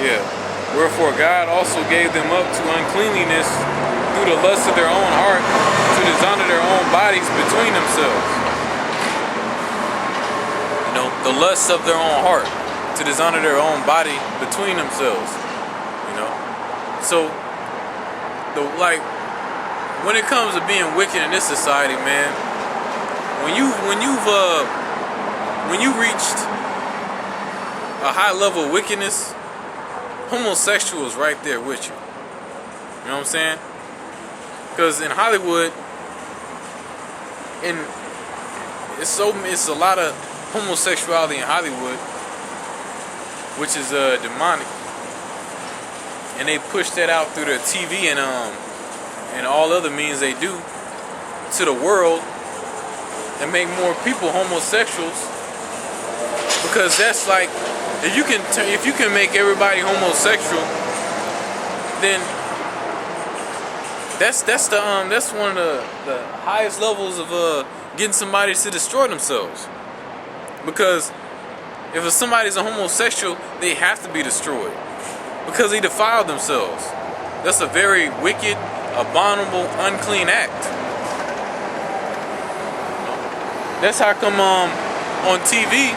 Yeah. Wherefore God also gave them up to uncleanliness through the lust of their own heart, to dishonor their own bodies between themselves. You know, the lust of their own heart, to dishonor their own body between themselves. You know, so when it comes to being wicked in this society, man, when you reached a high level of wickedness, homosexual is right there with you. You know what I'm saying? Because in Hollywood, it's a lot of homosexuality in Hollywood, which is demonic, and they push that out through their TV and all other means they do to the world, and make more people homosexuals. Because that's like, if you can make everybody homosexual, then that's one of the highest levels of getting somebody to destroy themselves. Because if somebody's a homosexual, they have to be destroyed because they defiled themselves. That's a very wicked, abominable, unclean act. That's how come on TV,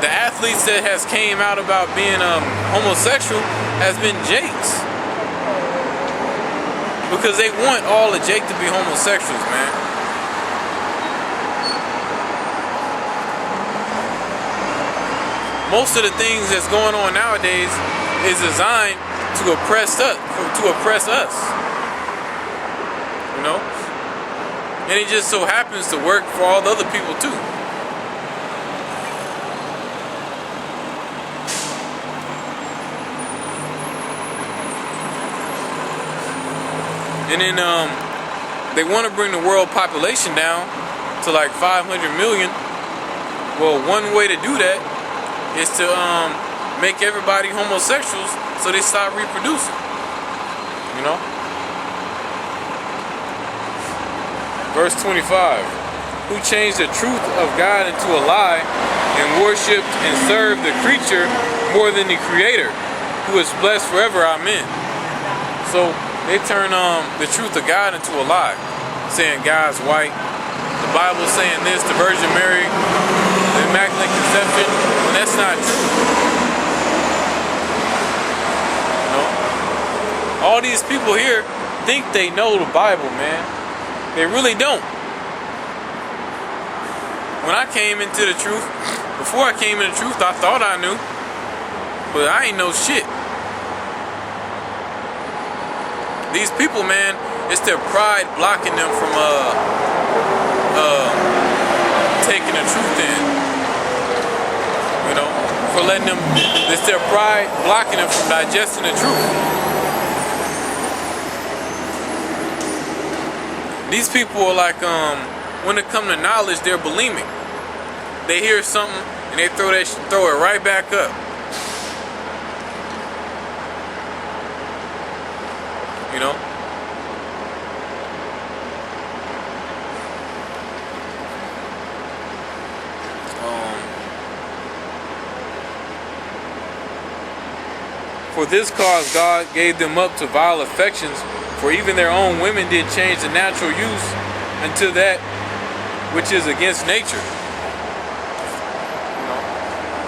the athletes that has came out about being homosexual has been Jakes. Because they want all the Jake to be homosexuals, man. Most of the things that's going on nowadays is designed to oppress us. You know? And it just so happens to work for all the other people too. And then they want to bring the world population down to like 500 million. Well, one way to do that is to make everybody homosexuals so they stop reproducing. You know? Verse 25. Who changed the truth of God into a lie and worshipped and served the creature more than the Creator, who is blessed forever. Amen. So they turn the truth of God into a lie, saying God's white. The Bible's saying this, the Virgin Mary, the Immaculate Conception, and that's not true. You know? All these people here think they know the Bible, man. They really don't. When I came into the truth, before I came into the truth, I thought I knew, but I ain't know shit. These people, man, it's their pride blocking them from taking the truth in. You know, for letting them. It's their pride blocking them from digesting the truth. These people are like, when it comes to knowledge, they're bulimic. They hear something and they throw it right back up. You know? For this cause God gave them up to vile affections, for even their own women did change the natural use unto that which is against nature. You know?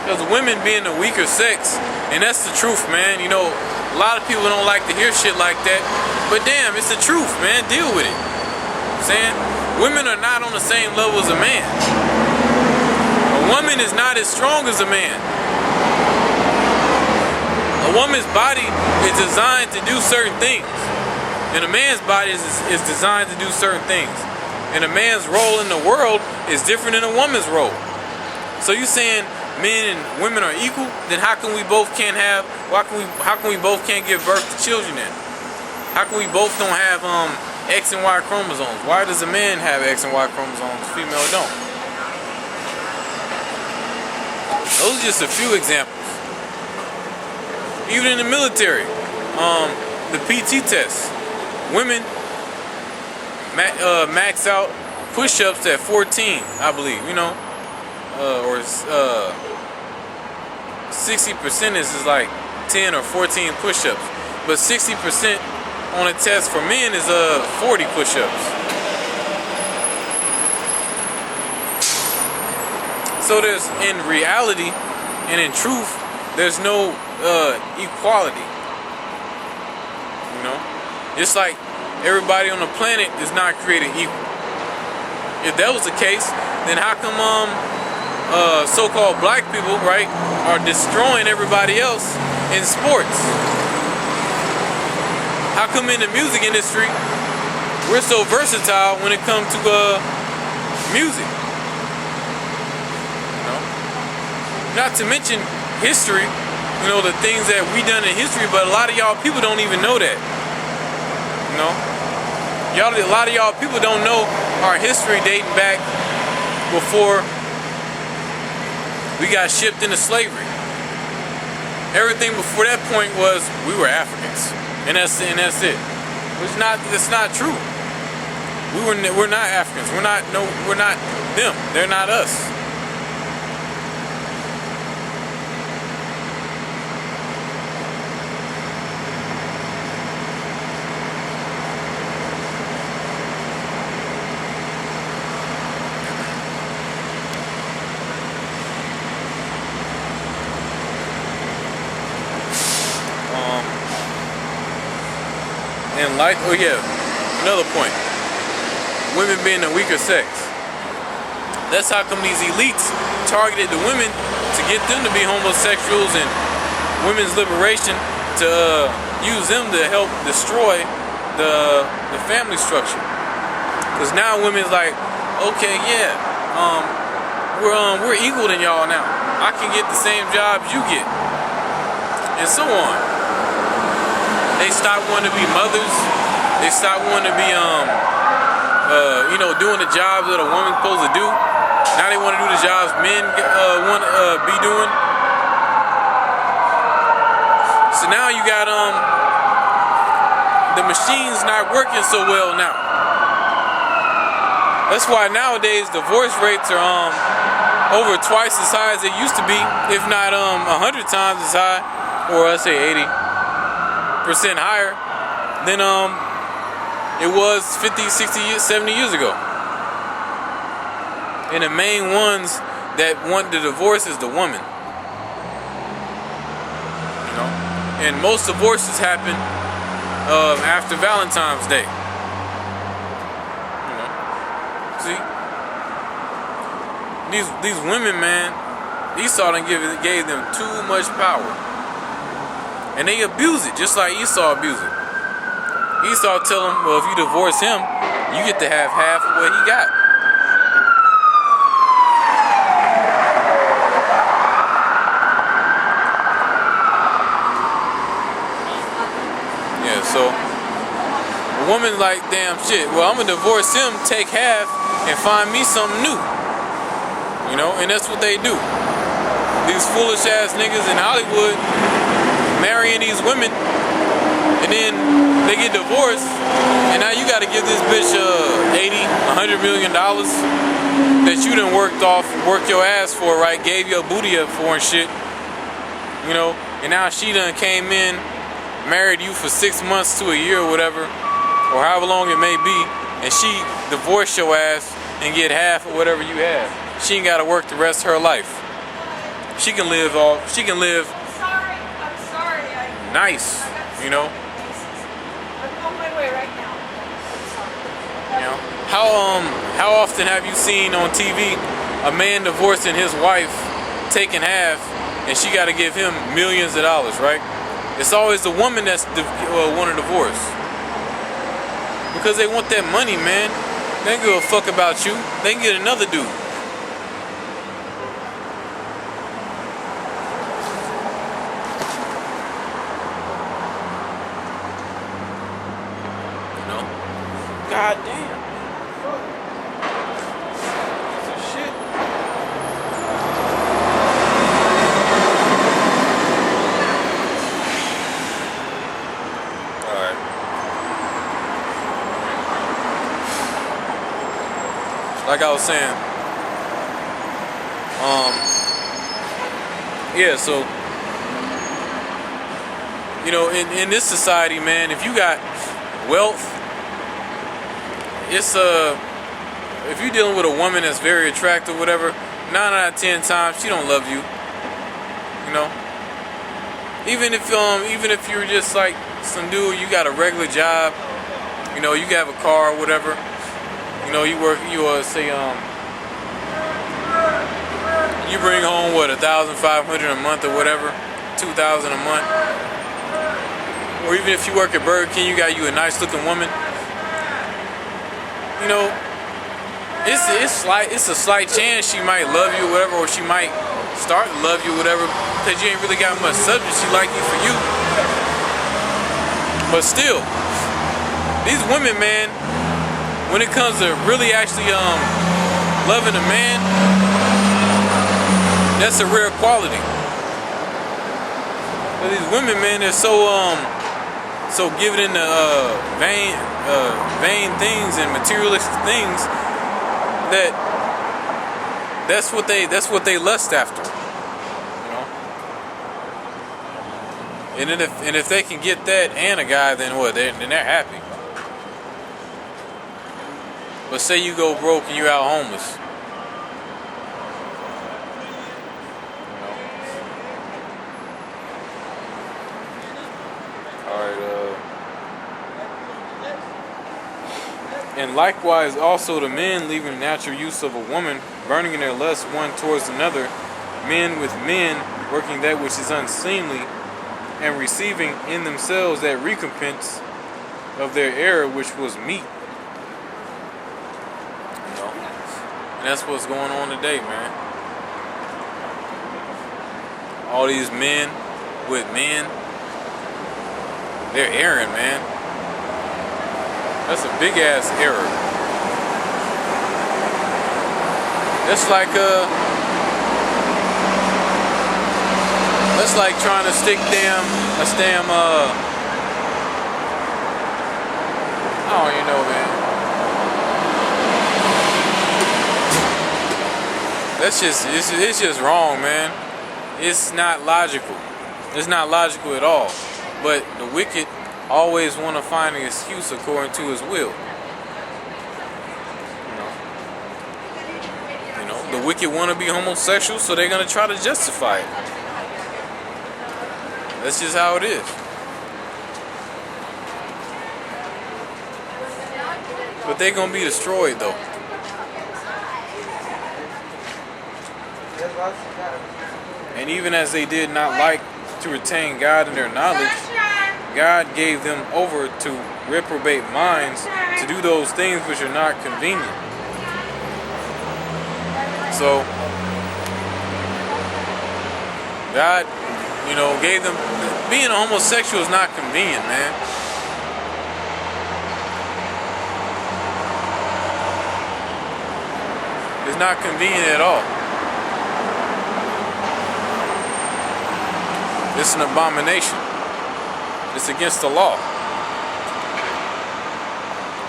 Because women being the weaker sex, and that's the truth, man. You know, a lot of people don't like to hear shit like that, but damn, it's the truth, man. Deal with it. You know what I'm saying? Women are not on the same level as a man. A woman is not as strong as a man. A woman's body is designed to do certain things, and a man's body is designed to do certain things. And a man's role in the world is different than a woman's role. So you saying men and women are equal? Then how can we both can't give birth to children then? How can we both don't have X and Y chromosomes? Why does a man have X and Y chromosomes, female don't? Those are just a few examples. Even in the military, the PT test, women max out push-ups at 14, I believe. You know, or 60% is like 10 or 14 push-ups. But 60% on a test for men is 40 push-ups. So there's, in reality and in truth, there's no equality. You know, it's like everybody on the planet is not created equal. If that was the case, then how come so-called black people, right, are destroying everybody else in sports? How come in the music industry we're so versatile when it comes to music? You know, not to mention history. You know, the things that we done in history, but a lot of y'all people don't even know that. You know, a lot of y'all people don't know our history dating back before we got shipped into slavery. Everything before that point was we were Africans, and that's it. It's not true. We're not Africans. We're not them. They're not us. And like, oh yeah, another point. Women being the weaker sex. That's how come these elites targeted the women to get them to be homosexuals and women's liberation to use them to help destroy the family structure. Because now women's like, okay, yeah, we're equal than y'all now. I can get the same jobs you get, and so on. They stopped wanting to be mothers. They stopped wanting to be, doing the jobs that a woman's supposed to do. Now they want to do the jobs men want to be doing. So now you got the machines not working so well now. That's why nowadays divorce rates are over twice as high as they used to be, if not 100 times as high, or let's say 80% higher than it was 50, 60, 70 years ago. And the main ones that want the divorce is the woman. You know, and most divorces happen after Valentine's Day. You know, see, these women, man, Esau done gave them too much power. And they abuse it, just like Esau abused it. Esau tell him, well, if you divorce him, you get to have half of what he got. Yeah, so a woman's like, damn shit, well, I'm gonna divorce him, take half, and find me something new. You know, and that's what they do. These foolish ass niggas in Hollywood marrying these women, and then they get divorced, and now you got to give this bitch $80, $100 million that you done worked your ass for, right? Gave your booty up for and shit, you know. And now she done came in, married you for 6 months to a year or whatever, or however long it may be, and she divorced your ass and get half of whatever you have. She ain't got to work the rest of her life. She can live nice, you know. I'm on my way right now. You know, how often have you seen on TV a man divorcing his wife, taking half, and she got to give him millions of dollars, right? It's always the woman that's want a divorce because they want that money, man. They don't give a fuck about you. They can get another dude. God damn. Shit. Alright. Like I was saying, yeah, so You know, in this society, man, if you got wealth, it's if you're dealing with a woman that's very attractive, whatever, 9 out of 10 times she don't love you. You know, even if you're just like some dude, you got a regular job, you know, you have a car or whatever, you know, you say you bring home what, 1,500 a month or whatever, 2,000 a month, or even if you work at Burger King, you got you a nice looking woman. You know, it's a slight chance she might love you or whatever, or she might start to love you or whatever, because you ain't really got much subject. She like you for you. But still, these women, man, when it comes to really actually loving a man, that's a rare quality. But these women, man, they're so given into vain things and materialistic things that's what they lust after, you know. And if they can get that and a guy, then what? Then they're happy. But say you go broke and you out homeless. And likewise also the men, leaving the natural use of a woman, burning in their lust one towards another, men with men, working that which is unseemly, and receiving in themselves that recompense of their error which was meet. You know? And that's what's going on today, man. All these men with men, they're erring, man. That's a big ass error. That's like trying to stick I don't even know, man. It's just wrong, man. It's not logical. It's not logical at all. But the wicked always want to find an excuse according to his will. You know, the wicked want to be homosexual, so they're going to try to justify it. That's just how it is. But they're going to be destroyed, though. And even as they did not like to retain God in their knowledge, God gave them over to reprobate minds to do those things which are not convenient. So, God, you know, gave them, being a homosexual is not convenient, man. It's not convenient at all. It's an abomination. It's against the law.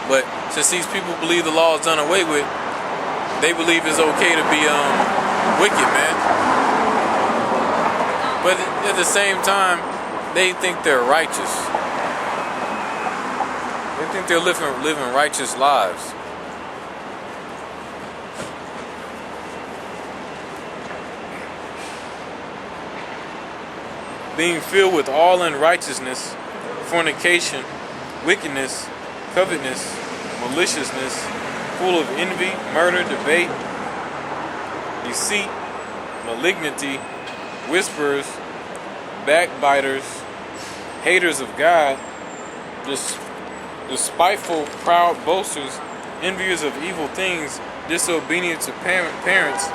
But since these people believe the law is done away with, they believe it's okay to be wicked, man. But at the same time, they think they're righteous. They think they're living righteous lives. Being filled with all unrighteousness, fornication, wickedness, covetousness, maliciousness, full of envy, murder, debate, deceit, malignity, whisperers, backbiters, haters of God, despiteful, proud boasters, enviers of evil things, disobedient to parents,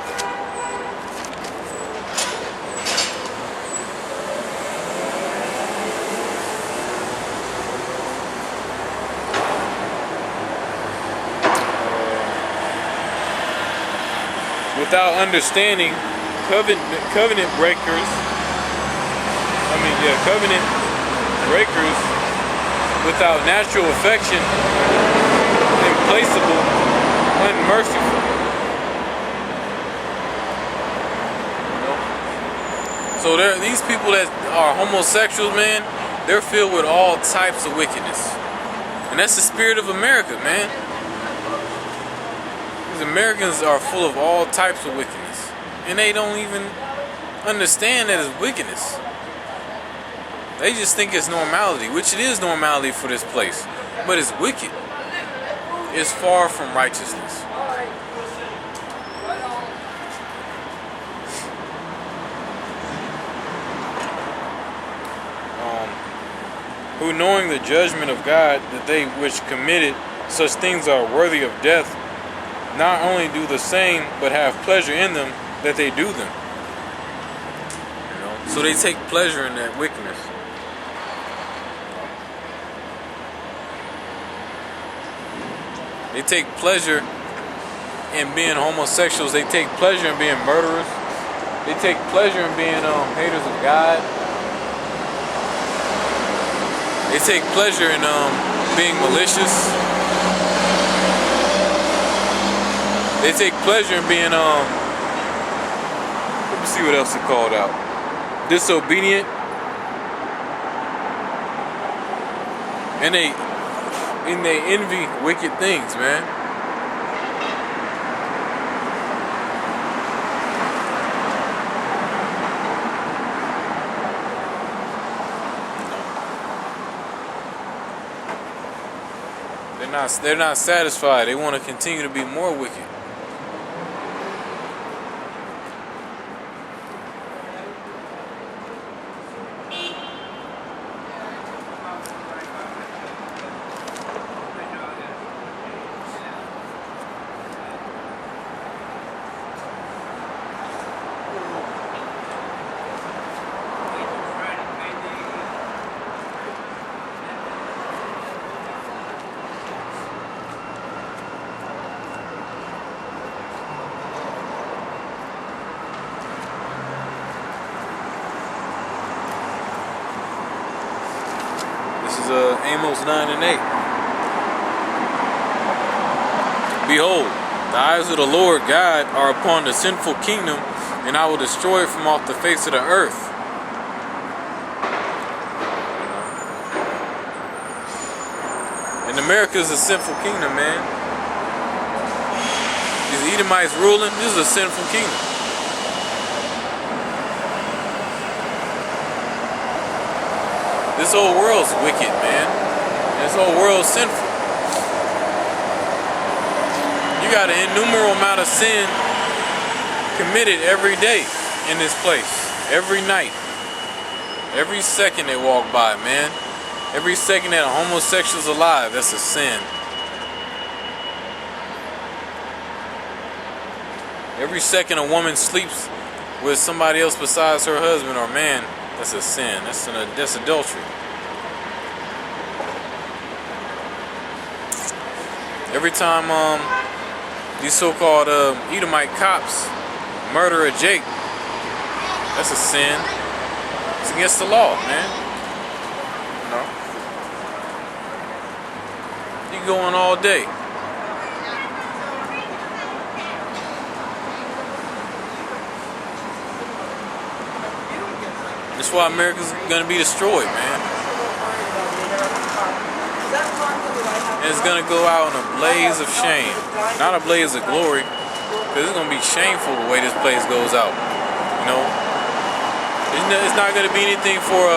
without understanding, covenant breakers, without natural affection, implacable, unmerciful. So these people that are homosexuals, man, they're filled with all types of wickedness. And that's the spirit of America, man. These Americans are full of all types of wickedness. And they don't even understand that it's wickedness. They just think it's normality, which it is normality for this place. But it's wicked. It's far from righteousness. Who, knowing the judgment of God, that they which committed such things are worthy of death, not only do the same, but have pleasure in them that they do them. So they take pleasure in that wickedness. They take pleasure in being homosexuals. They take pleasure in being murderers. They take pleasure in being haters of God. They take pleasure in being malicious. They take pleasure in being let me see what else it called out. Disobedient. And they envy wicked things, man. They're not satisfied. They want to continue to be more wicked. Amos 9 and 8. Behold, the eyes of the Lord God are upon the sinful kingdom, and I will destroy it from off the face of the earth. And America is a sinful kingdom, man. These Edomites ruling, this is a sinful kingdom. This whole world's wicked, man. This whole world's sinful. You got an innumerable amount of sin committed every day in this place. Every night. Every second they walk by, man. Every second that a homosexual's alive, that's a sin. Every second a woman sleeps with somebody else besides her husband or man, that's a sin. That's adultery. Every time these so-called Edomite cops murder a Jake, that's a sin. It's against the law, man. You know? You go on all day. That's why America's gonna be destroyed, man. And it's gonna go out in a blaze of shame, not a blaze of glory, because it's gonna be shameful the way this place goes out. You know, it's not gonna be anything for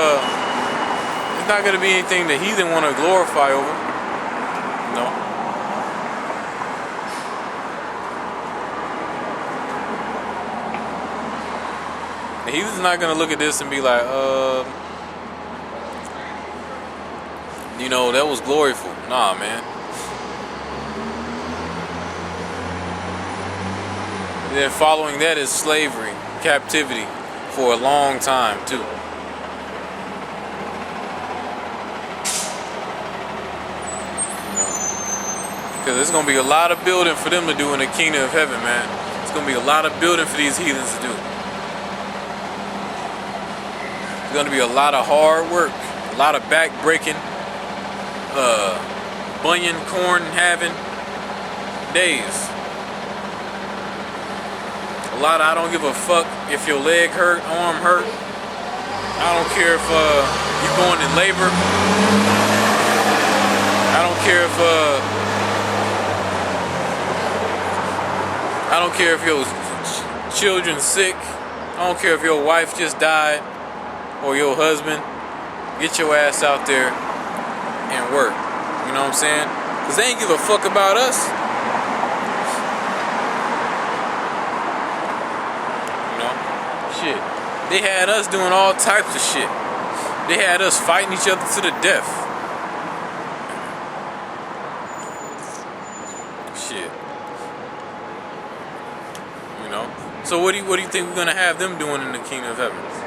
it's not gonna be anything the heathen want to glorify over. You know. The heathen's not gonna look at this and be like, you know, that was gloriful. Nah, man. And then following that is slavery, captivity for a long time too. Because there's gonna be a lot of building for them to do in the kingdom of heaven, man. It's gonna be a lot of building for these heathens to do. It's gonna be a lot of hard work, a lot of back breaking, bunion corn having days. A lot of I don't give a fuck if your leg hurt, arm hurt. I don't care if you going in labor. I don't care if your children's sick. I don't care if your wife just died or your husband. Get your ass out there and work. You know what I'm saying? Because they ain't give a fuck about us. You know? Shit. They had us doing all types of shit. They had us fighting each other to the death. Shit. You know? So what do you think we're gonna have them doing in the kingdom of heaven?